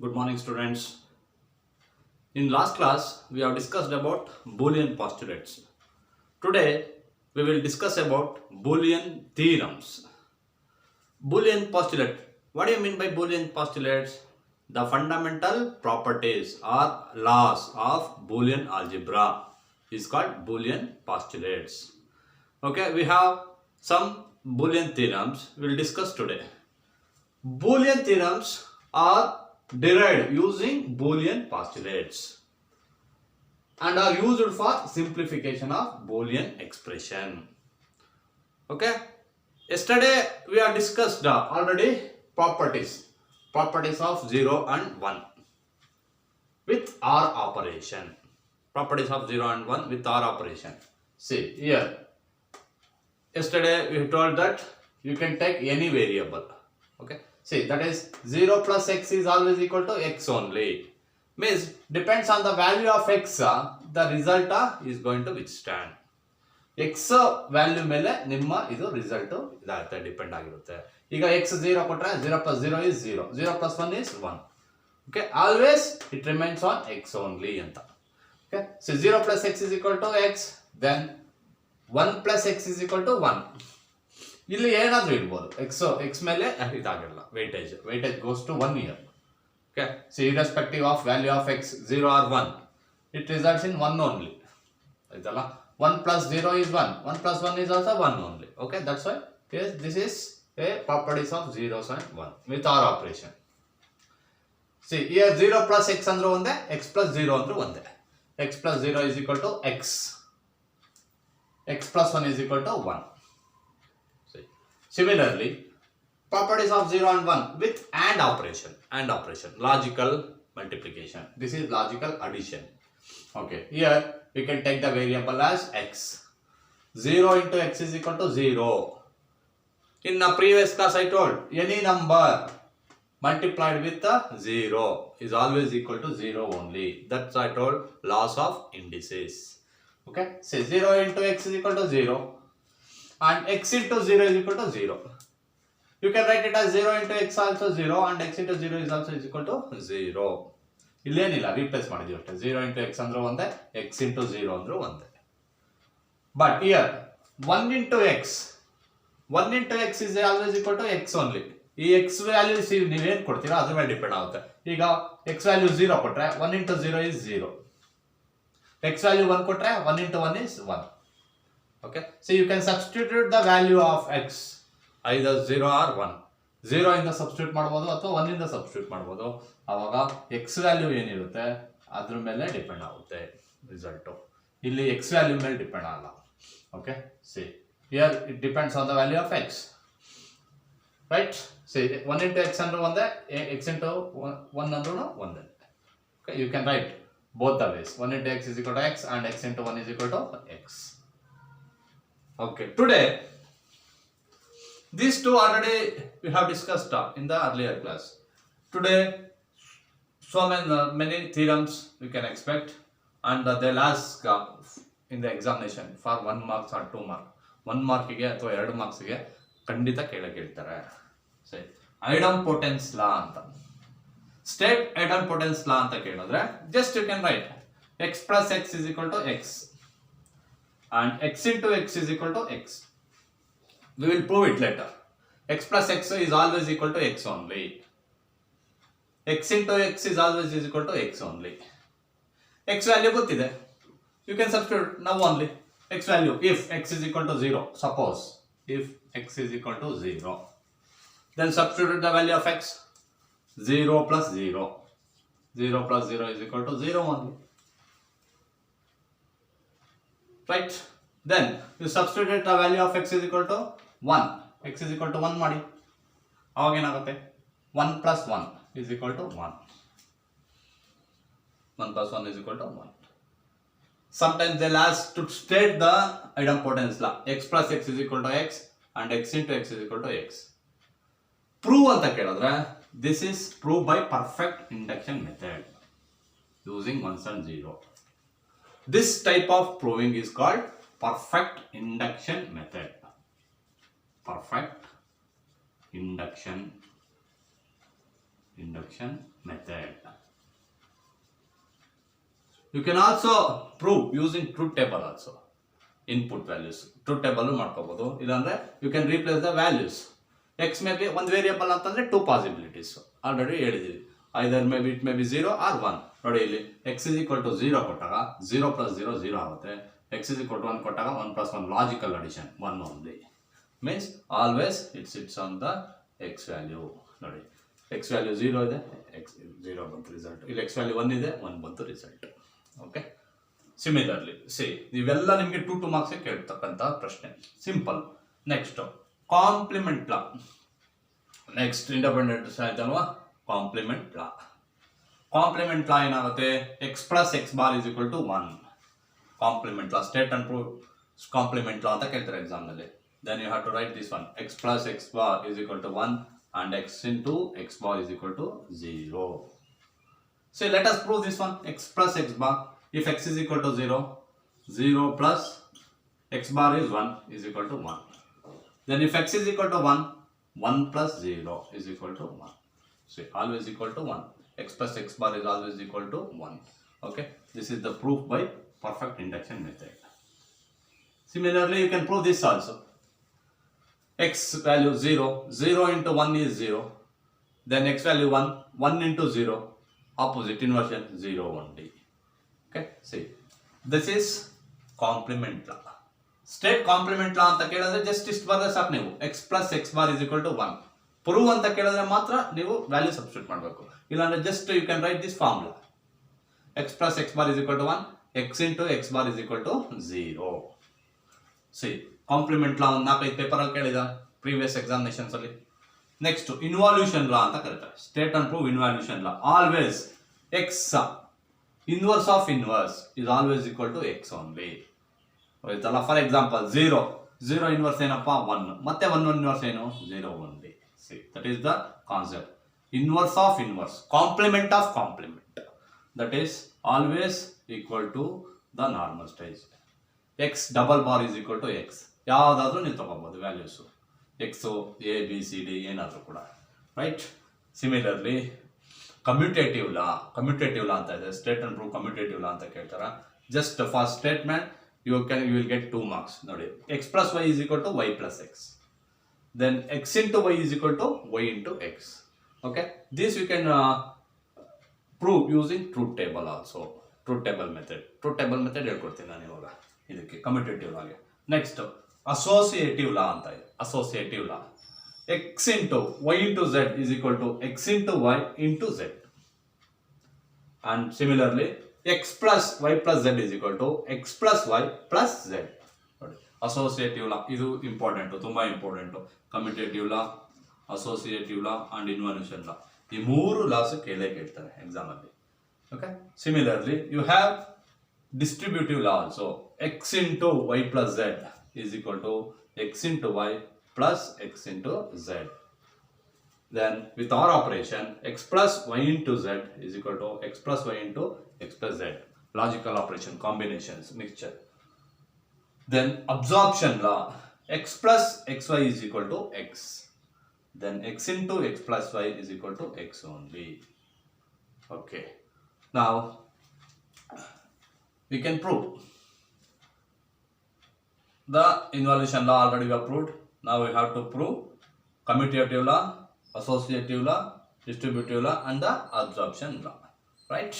Good morning, students. In last class, we have discussed about Boolean postulates. Today, we will discuss about Boolean theorems. Boolean postulate. What do you mean by Boolean postulates? The fundamental properties or laws of Boolean algebra is called Boolean postulates. Okay, we have some Boolean theorems we will discuss today. Boolean theorems are derived using Boolean postulates and are used for simplification of Boolean expression. Okay. Yesterday we have discussed already properties of 0 and 1 with OR operation. Properties of 0 and 1 with OR operation. See here. Yesterday we told that you can take any variable. Okay. See, that is 0 plus x is always equal to x only. Means depends on the value of x, the result is going to withstand. X value ಮೇಲೆ ನಿಮ್ಮ ಇದು result ಇದಾಗುತ್ತೆ, depend ಆಗಿರುತ್ತೆ. ಈಗ x 0 ಕೊಟ್ರೆ 0 plus 0 is 0, 0 plus 1 is 1. Okay, always it remains on x only ಅಂತ. Okay, so 0 plus x is equal to x, then 1 plus x is equal to 1. ಇಲ್ಲಿ ಏನಾದರೂ ಇರ್ಬೋದು, x ಮೇಲೆ ಇದಾಗಿರಲ್ಲ, weightage goes to 1 here. Okay, so irrespective of value of x 0 or 1, it results in 1 only. ಆಯ್ತಲ್ಲ, 1 plus 0 is 1, 1 plus 1 is also 1 only. Okay, that's why this is a properties of 0s and 1 with OR operation. See here 0 plus x ಅಂದ್ರೂ ಒಂದೇ, x plus 0 ಅಂದ್ರೂ ಒಂದೇ. X plus 0 is equal to x, x plus 1 is equal to 1. Similarly, properties of 0 and 1 with AND operation, logical multiplication. This is logical addition. Okay, here we can take the variable as x. 0 into x is equal to 0. In the previous class I told any number multiplied with the 0 is always equal to 0 only. That's I told laws of indices. Okay, say 0 into x is equal to 0. And x into 0 is equal to 0. You can write it as 0 into x also 0 and x into 0 is also equal to 0. ಇಲ್ಲೇನಿಲ್ಲ, replace ಮಾಡಿದೀವಿ ಅಷ್ಟೇ. 0 into x ಅಂದ್ರೂ ಒಂದೇ, x into 0 ಅಂದ್ರೂ ಒಂದೇ. But here 1 into x is always equal to x only. ಈ x value ನೀವೇನು ಕೊಡ್ತೀರಾ ಅದ್ರ ಮೇಲೆ ಡಿಪೆಂಡ್ ಆಗುತ್ತೆ. ಈಗ x ವ್ಯಾಲ್ಯೂ 0 ಕೊಟ್ರೆ 1 into 0 is 0. x ವ್ಯಾಲ್ಯೂ 1 ಕೊಟ್ರೆ 1 into 1 is 1. Okay, so you can substitute the value of x either 0 or 1. 0 ಇಂದ ಸಬ್ಸ್ಟಿಟ್ಯೂಟ್ ಮಾಡಬಹುದು ಅಥವಾ 1 ಇಂದ ಸಬ್ಸ್ಟಿಟ್ಯೂಟ್ ಮಾಡಬಹುದು. ಆವಾಗ x ವ್ಯಾಲ್ಯೂ ಏನಿರುತ್ತೆ ಅದ್ರ ಮೇಲೆ ಡಿಪೆಂಡ್ ಆಗುತ್ತೆ ರಿಸಲ್ಟ್. ಇಲ್ಲಿ x ವ್ಯಾಲ್ಯೂ ಮೇಲೆ ಡಿಪೆಂಡ್ ಆಗಲ್ಲ. Okay, see here it depends on the value of x, right? See 1 into x ಅಂದ್ರೂ ಒಂದೇ, x into 1 ಅಂದ್ರೂ ಒಂದೇ. Okay, you can write both the ways. 1 into x is equal to x and x into 1 is equal to x. Okay, today these two already we have discussed in the earlier class. Today so many theorems we can expect, and they'll ask in the examination for 1 marks or 2 marks. 1 mark ಗೆ ಅಥವಾ 2 marks ಗೆ ಖಂಡಿತ ಕೇಳ್ತಾರೆ. ಸರಿ, ಐಡಂಪೊಟೆನ್ಸ್ ಲಾ ಅಂತ, state ಐಡಂಪೊಟೆನ್ಸ್ ಲಾ ಅಂತ ಕೇಳಿದ್ರೆ just you can write x plus x is equal to x and x into x is equal to x. We will prove it later. X plus x is always equal to x only. X into x is always equal to x only. X value ಗೊತ್ತಿದೆ, you can substitute now only x value if x is equal to 0. Suppose if x is equal to 0, then substitute the value of x. 0 plus 0, 0 plus 0 is equal to 0 only. Right, then you substitute the value of x is equal to 1. X is equal to 1 ಮಾಡಿ, ಅವಾಗ ಏನಾಗುತ್ತೆ 1 plus 1 is equal to 1. 1 plus 1 is equal to 1. Sometimes they'll ask to state the idempotency law. X plus x is equal to x and x into x is equal to x. Prove ಅಂತ ಕೇಳಿದ್ರೆ this is proved by perfect induction method using 1s and 0. This type of proving is called perfect induction method. Perfect induction induction method. You can also prove using truth table also. Input values. Truth table ಮಾಡ್ಕೋಬಹುದು. ಇಲ್ಲಾಂದ್ರೆ you can replace the values. X may be ಒಂದು variable ಅಂತಂದ್ರೆ two possibilities. Already ಹೇಳಿದೀವಿ. Either maybe it may be 0 or 1. ನೋಡಿ ಇಲ್ಲಿ x is equal to 0 ಕೊಟ್ಟಾಗ 0 plus 0 0 ಆಗುತ್ತೆ. X is equal to 1 ಕೊಟ್ಟಾಗ 1 plus 1 logical addition 1 only. Means always it sits on the x value. ನೋಡಿ x value 0 ಇದೆ, x 0 ಬಂತು result. ಇಲ್ಲಿ x value 1 ಇದೆ, 1 ಬಂತು ರಿಸಲ್ಟ್. ಓಕೆ, ಸಿಮಿಲರ್ಲಿ ಸಿ ಇವೆಲ್ಲ ನಿಮಗೆ 2 ಮಾರ್ಕ್ಸ್ ಕೇಳ್ತಕ್ಕಂಥ ಪ್ರಶ್ನೆ. Simple. Next complement law. Next independent ಆಯ್ತಲ್ವಾ, ಕಾಂಪ್ಲಿಮೆಂಟ್ ಲಾ. ಕಾಂಪ್ಲಿಮೆಂಟ್ ಲಾ ಏನಾಗುತ್ತೆ, X plus X bar is equal to 1. Complement law, state and prove complement law ಅಂತ ಕೇಳ್ತಾರೆ ಎಕ್ಸಾಮ್ ನಲ್ಲಿ. Then you have to write this one, x plus x bar is equal to 1 and x into x bar is equal to 0. So let us prove this one, x plus x bar. If x is equal to 0, 0 plus x bar is 1 is equal to 1. Then if x is equal to 1, 1 plus 0 is equal to 1. So always equal to 1. X plus x bar is always equal to 1. Okay, this is the proof by perfect induction method. Similarly, you can prove this also. X value 0, 0 into 1 is 0. Then x value 1, 1 into 0, opposite inversion 0 only. Okay, see, this is complement law. State complement law ಅಂತ ಕೇಳಿದ್ರೆ just ಇಷ್ಟು ಬರೆದ್ರೆ ಸಾಕು ನೀವು, x plus x bar is equal to 1. Prove ಅಂತ ಕೇಳಿದ್ರೆ ಮಾತ್ರ ನೀವು ವ್ಯಾಲ್ಯೂ ಸಬ್ಸ್ಟಿಟ್ಯೂಟ್ ಮಾಡಬೇಕು. ಇಲ್ಲಾಂದ್ರೆ just you can write this formula, x plus x bar is equal to 1, x into x bar is equal to 0. See, complement law ಒಂದು 4-5 paper ಅಲ್ಲಿ ಕೇಳಿದ previous examinations ಅಲ್ಲಿ. ನೆಕ್ಸ್ಟ್ ಇನ್ವಾಲ್ಯೂಷನ್ ಲಾ ಅಂತ ಕರೀತಾರೆ, state and prove involution law. Always X inverse of inverse is always equal to X only. ಆಯ್ತಲ್ಲ, for example 0 inverse ಏನಪ್ಪ 1, ಮತ್ತೆ 1 inverse ಏನು 0 only. See, that is the concept. Inverse of inverse, complement of complement, that is always equal to the normal stage. X double bar is equal to X, ಯಾವುದಾದ್ರೂ ನೀವು ತಗೋಬಹುದು values, X A B C D ಏನಾದರೂ ಕೂಡ, right. Similarly commutative law ಅಂತ ಇದೆ, state and prove commutative law ಅಂತ ಕೇಳ್ತಾರೆ. Just for statement you will get 2 marks. ನೋಡಿ, X plus Y is equal to Y plus X, then X into Y is equal to Y into X. Okay, this you can prove using truth table also. Truth table method ಹೇಳ್ಕೊಡ್ತೀನಿ ನಾನು ಇವಾಗ ಇದಕ್ಕೆ commutative ಲಾಗೆ. Next associative law ಅಂತ ಇದೆ. Associative law, X into Y into Z is equal to X into Y into Z. And similarly X plus Y plus Z is equal to X plus Y plus Z. ನೋಡಿ, associative law ಇದು important, ತುಂಬಾ important. Commutative law, associative law and involution law, ಈ 3 laws ಕೇಳ್ತಾರೆ exam ಅಲ್ಲಿ. Okay, similarly you have distributive law also. X into y plus z is equal to x into y plus x into z. Then with our operation, x plus y into z is equal to x plus y into x plus z. Logical operation, combinations, mixture. Then absorption law, x plus xy is equal to x. Then x into x plus y is equal to x only. Okay, now we can prove the involution law. Already we have proved. Now we have to prove commutative law, associative law, distributive law and the absorption law, right?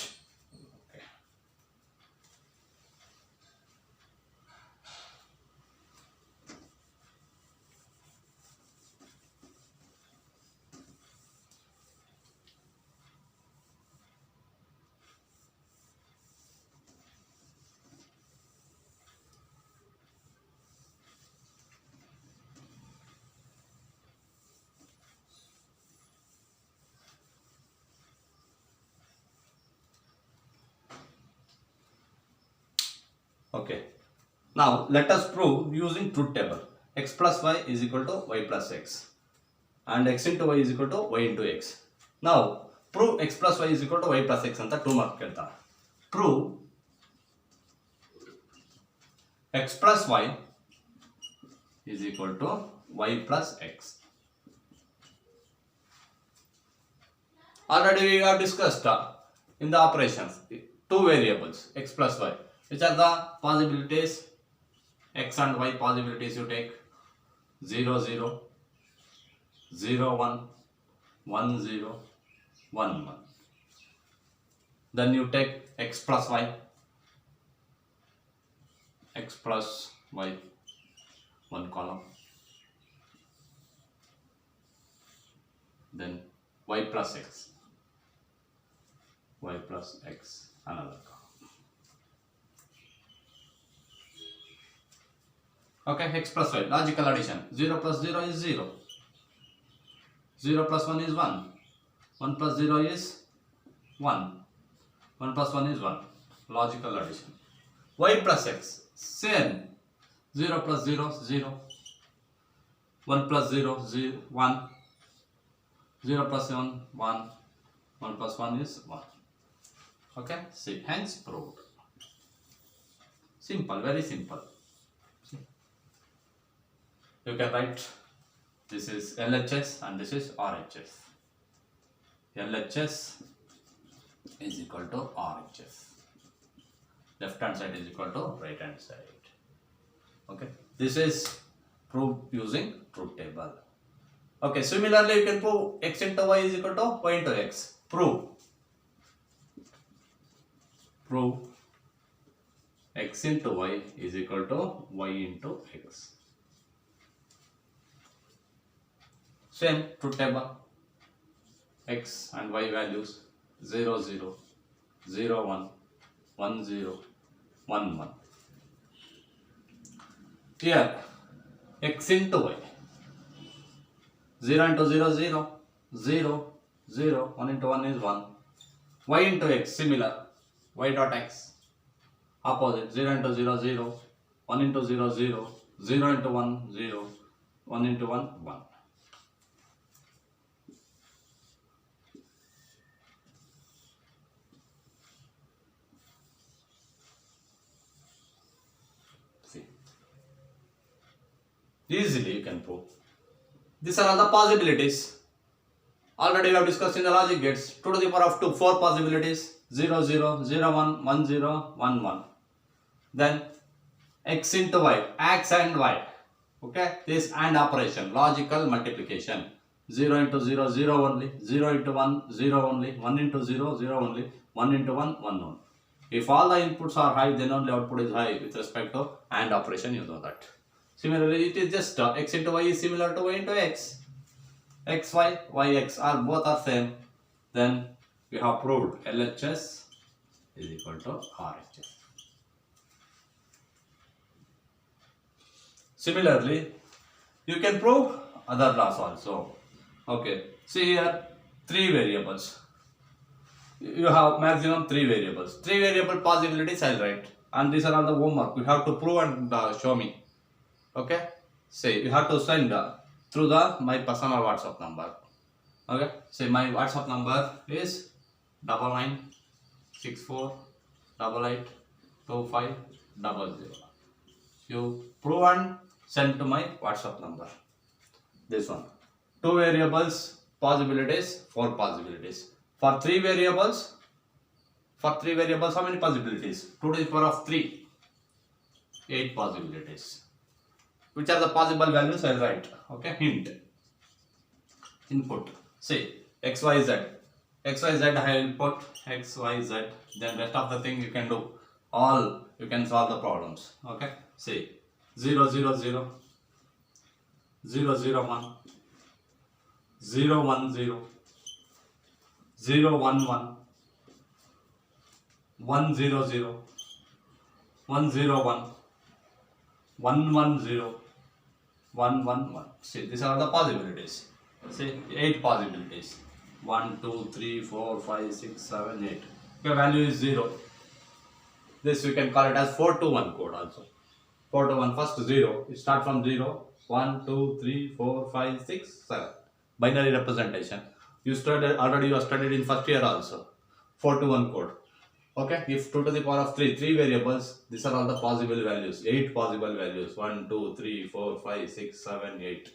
Okay, now let us prove using truth table. X plus y is equal to y plus x and x into y is equal to y into x. Now prove x plus y is equal to y plus x ಅಂತ 2 mark ಕೇಳ್ತಾರೆ. Prove x plus y is equal to y plus x, Already we have discussed in the operations two variables x plus y. Which are the possibilities? X and y possibilities you take 0 0, 0 1, 1 0, 1 1. Then you take x plus y, x plus y, one column. Then y plus x, another column. Okay, x plus y, logical addition. 0 plus 0 is 0. 0 plus 1 is 1. 1 plus 0 is 1. 1 plus 1 is 1. Logical addition. Y plus x, same. 0 plus 0, 0. 1 plus 0, 0, 1. 0 plus 1, 1. 1 plus 1 is 1. Okay, see, hence proved. Simple, very simple. See. You can write this is LHS and this is RHS. LHS is equal to RHS. Left hand side is equal to right hand side. Okay, this is proved using truth table. Okay, similarly you can prove x into y is equal to y into x. Prove x into y is equal to y into x. Same truth table. X and y values 0 0, 0 1, 1 0, 1 1. Here x into y, 0 into 0 0, 0 0, 1 into 1 is 1. Y into x similar, y dot x opposite, 0 into 0 0, 1 into 0 0, 0 into 1 0, 1 into 1 1. See, easily you can prove. These are all the possibilities. Already we have discussed in the logic gates. 2 to the power of 2, 4 possibilities. 0 0, 0 1, 1 0, 1 1. Then x into y, x and y. Okay, this AND operation, logical multiplication. 0 into 0, 0 only. 0 into 1, 0 only. 1 into 0, 0 only. 1 into 1, 1 only. If all the inputs are high, then only output is high with respect to AND operation, you know that. Similarly, it is just x into y is similar to y into x. X, y, y, x are both are same. Then we have proved LHS is equal to RHS. Similarly, you can prove other laws also. Okay, see here 3 variables. You have maximum 3 variables. 3 variable possibilities I'll write. And these are all the homework. You have to prove and show me. Okay, say you have to send through my personal WhatsApp number. Okay, say my WhatsApp number is 9964882500. You prove and send to my WhatsApp number. This one. 2 variables, possibilities, 4 possibilities. For 3 variables, how many possibilities? 2 to the power of 3, 8 possibilities. Which are the possible values? I'll write. Okay, hint. Input. Say x, y, z. X, y, z I will put x, y, z. Then rest of the thing you can do. All you can solve the problems. Okay. Say 0 0 0, 0 0 1, 0 1 0, 0 1 1, 1 0 0, 1 0 1, 1 1 0, 1 1 1. See, these are the possibilities. See, 8 possibilities. 1 2 3 4 5 6 7 8. Okay, value is 0. This we can call it as 4 to 1 code also. 4 to 1, first 0. You start from 0. 1 2 3 4 5 6 7. Binary representation. You studied already. You have studied in first year also. 4 to 1 code. Okay, if 2 to the power of 3, 3 variables, these are all the possible values, 8 possible values, 1, 2, 3, 4, 5, 6, 7, 8.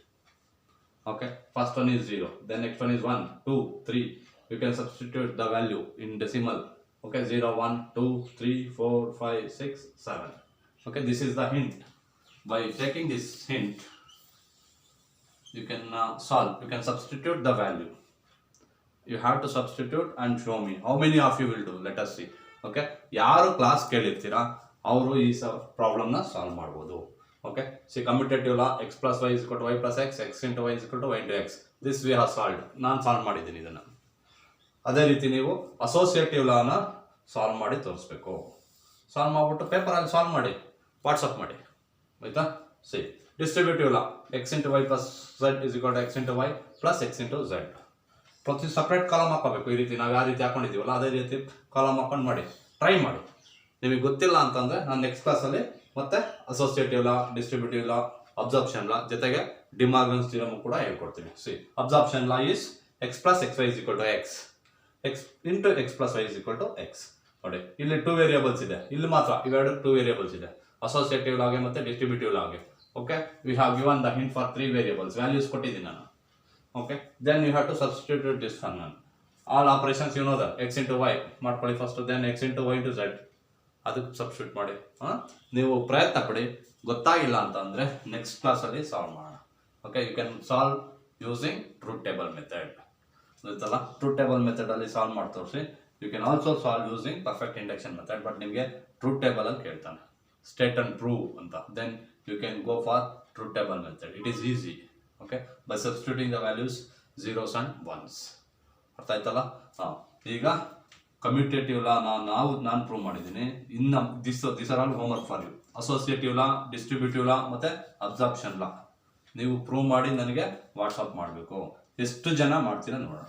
Okay, first one is 0, then next one is 1, 2, 3, you can substitute the value in decimal. Okay, 0, 1, 2, 3, 4, 5, 6, 7. Okay, this is the hint. By taking this hint, you can solve. You can substitute the value. You have to substitute and show me. How many of you will do? Let us see. Okay, ಯಾರು class ಕೇಳಿರ್ತೀರಾ ಅವರು ಈ ಪ್ರಾಬ್ಲಮ್ನ solve ಮಾಡ್ಬೋದು. Okay, C commutative law x plus y is equal to y plus x, x into y is equal to y into x. This we have solved. ನಾನು solve ಮಾಡಿದ್ದೀನಿ ಇದನ್ನು. ಅದೇ ರೀತಿ ನೀವು ಅಸೋಸಿಯೇಟಿವ್ ಲಾನ ಸಾಲ್ವ್ ಮಾಡಿ ತೋರಿಸ್ಬೇಕು. ಸಾಲ್ವ್ ಮಾಡಿಬಿಟ್ಟು ಪೇಪರಲ್ಲಿ ಸಾಲ್ವ್ ಮಾಡಿ ವಾಟ್ಸಪ್ ಮಾಡಿ, ಆಯ್ತಾ? C distributive law x into y plus z is equal to x into y plus x into z. ಪ್ರತಿ ಸಪ್ರೇಟ್ ಕಾಲಮ್ ಹಾಕೋಬೇಕು. ಈ ರೀತಿ ನಾವು ಯಾವ ರೀತಿ ಹಾಕೊಂಡಿದ್ದೀವಲ್ಲ ಅದೇ ರೀತಿ ಕಾಲಮ್ ಹಾಕೊಂಡು ಮಾಡಿ, ಟ್ರೈ ಮಾಡಿ. ನಿಮಗೆ ಗೊತ್ತಿಲ್ಲ ಅಂತಂದರೆ ನಾನು ನೆಕ್ಸ್ಟ್ ಕ್ಲಾಸಲ್ಲಿ ಮತ್ತೆ ಅಸೋಸಿಯೇಟಿವ್ ಲಾ, ಡಿಸ್ಟ್ರಿಬ್ಯೂಟಿವ್ ಲಾ, ಅಬ್ಸಾರ್ಪ್ಷನ್ ಲಾ ಜೊತೆಗೆ ಡಿಮಾರ್ಗನ್ಸ್ ಥಿಯರಮ್ ಕೂಡ ಹೇಳ್ಕೊಡ್ತೀನಿ. C absorption law is x plus xy is equal to x into x plus y is equal to x. ನೋಡಿ, ಇಲ್ಲಿ 2 ವೇರಿಯೇಬಲ್ಸ್ ಇದೆ, ಇಲ್ಲಿ ಮಾತ್ರ ಇವೆರಡು 2 ವೇರಿಯೇಬಲ್ಸ್ ಇದೆ, ಅಸೋಸಿಯೇಟಿವ್ ಲಾಗೆ ಮತ್ತೆ ಡಿಸ್ಟ್ರಿಬ್ಯೂಟಿವ್ ಲಾಗೆ. Okay, we have given the hint for 3 variables, values ಕೊಟ್ಟಿದ್ದೀನಿ ನಾನು. Okay, then you have to substitute this function. All operations you know that x into y ಮಾಡ್ಕೊಳ್ಳಿ first, then x into y into z ಅದಕ್ಕೆ substitute ಮಾಡಿ. ನೀವು ಪ್ರಯತ್ನ ಪಡಿ. ಗೊತ್ತಾಗಿಲ್ಲ ಅಂತಂದರೆ ನೆಕ್ಸ್ಟ್ ಕ್ಲಾಸಲ್ಲಿ ಸಾಲ್ವ್ ಮಾಡೋಣ. Okay, you can solve using truth table method. ಗೊತ್ತಲ್ಲ, ಟ್ರೂತ್ ಟೇಬಲ್ ಮೆಥಡಲ್ಲಿ ಸಾಲ್ವ್ ಮಾಡಿ ತೋರಿಸಿ. You can also solve using perfect induction method, but ನಿಮಗೆ ಟ್ರೂತ್ ಟೇಬಲಲ್ಲಿ ಕೇಳ್ತಾನೆ ಸ್ಟೇಟ್ ಅಂಡ್ ಪ್ರೂವ್ ಅಂತ. Then you can go for truth table method. It is easy. Okay, by substituting the values zeros and ones. ಅರ್ಥ ಆಯ್ತಲ್ಲ? ಈಗ commutative ಲಾ ನಾನು prove ಮಾಡಿದ್ದೀನಿ. ಇನ್ನು this are all homework for you. Associative law, distributive law ಮತ್ತು absorption ಲಾ ನೀವು prove ಮಾಡಿ ನನಗೆ ವಾಟ್ಸಪ್ ಮಾಡಬೇಕು. ಎಷ್ಟು ಜನ ಮಾಡ್ತೀರಾ ನೋಡೋಣ.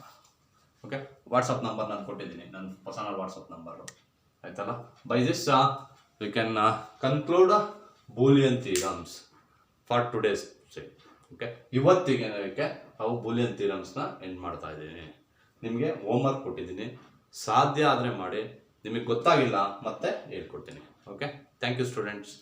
ಓಕೆ, ವಾಟ್ಸಪ್ ನಂಬರ್ ನಾನು ಕೊಟ್ಟಿದ್ದೀನಿ, ನನ್ನ ಪರ್ಸನಲ್ ವಾಟ್ಸಪ್ ನಂಬರು. ಆಯ್ತಲ್ಲ? By this we can conclude Boolean theorems for today's. Okay, ಇವತ್ತಿಗೆ ಅವು ಬೂಲಿಯನ್ ಥಿಯರಮ್ಸ್ನ ಎಂಡ್ ಮಾಡ್ತಾ ಇದ್ದೀನಿ. ನಿಮಗೆ ಹೋಮ್ವರ್ಕ್ ಕೊಟ್ಟಿದ್ದೀನಿ, ಸಾಧ್ಯ ಆದರೆ ಮಾಡಿ. ನಿಮಗೆ ಗೊತ್ತಾಗಿಲ್ಲ ಮತ್ತೆ ಹೇಳ್ಕೊಡ್ತೀನಿ. Okay, thank you students.